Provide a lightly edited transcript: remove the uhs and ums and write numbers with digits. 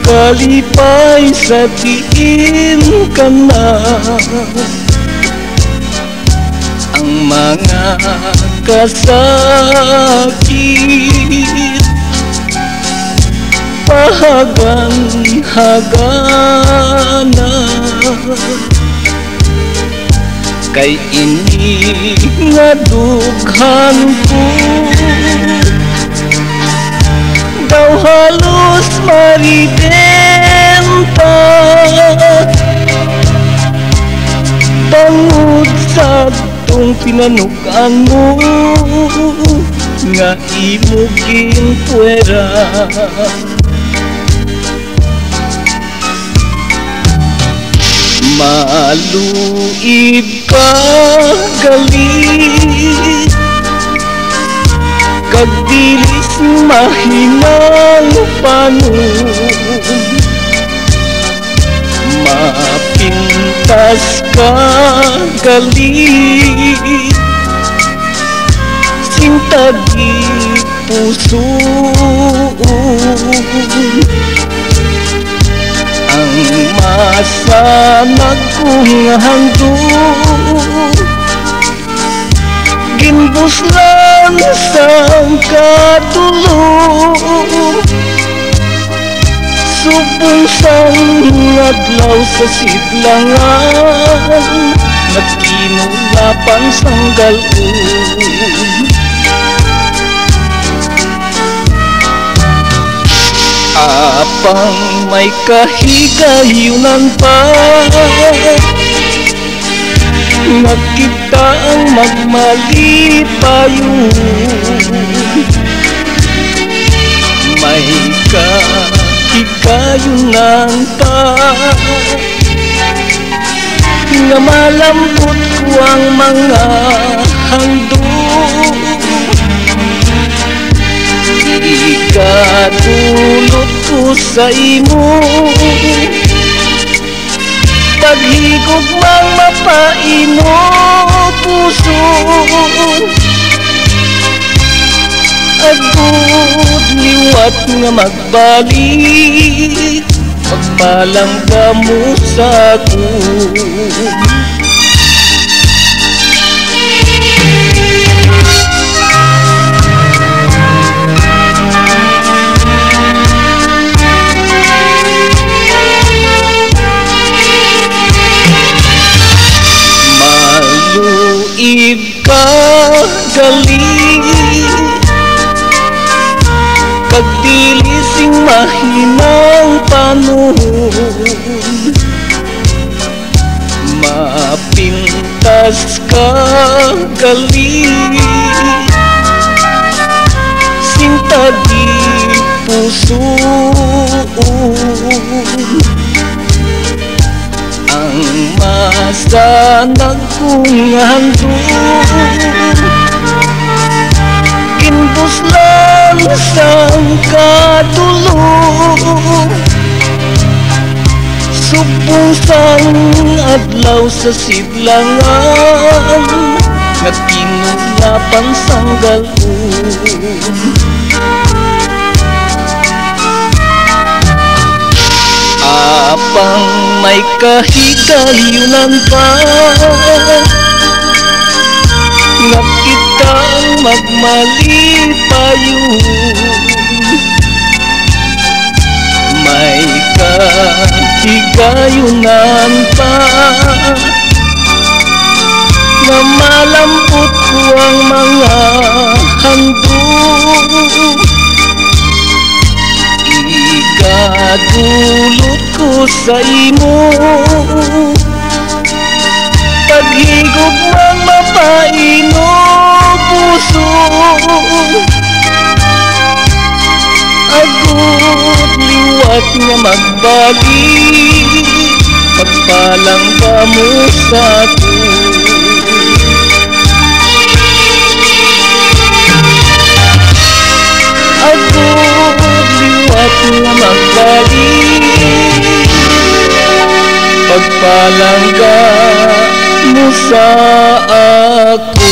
kalipay sa tiin ka na. Ang mga kasakit pahagan-hagana, kay ini nga dughan ko daw halos maridenta, tungod sa tong pinanukan mo nga imuging puwera. Maluib ka galit, kag dilis mahinang panon, mapintas ka galit, sintagi puso. Ang masanag kong handog ginbuslan sa katulog, subong sang adlaw sa sidlangan, nagkinulapan sang galon. Apang may kahigayunan pa, nakita ang magmalipayon. May kahigayunan pa, nga malambot ko ang mga handog. Ikadulot ko sa imo, paghigog mang mapaino puso. Agud liwat nga magbalik, pagpalang ka mo sa ko. Maluib ka galit, kag dilising mahinang panon, mapintas ka galit, sintagi puso. Ang masanag kong handog ginbuslan sang katulog, subong sang adlaw sa sidlangan, nagkinulapan sang galon. Apang may kahigayunan pa, nakita ang magmalipayon. May kahigayunan pa, na malambot ko ang mga handog. Ikadulot ko sa imo, paghigog mang mapaino puso. Agud liwat nga magbalik, pagpalang ka mo sa ko. Agud liwat nga magbalik, pagpalang ka mo sa ako.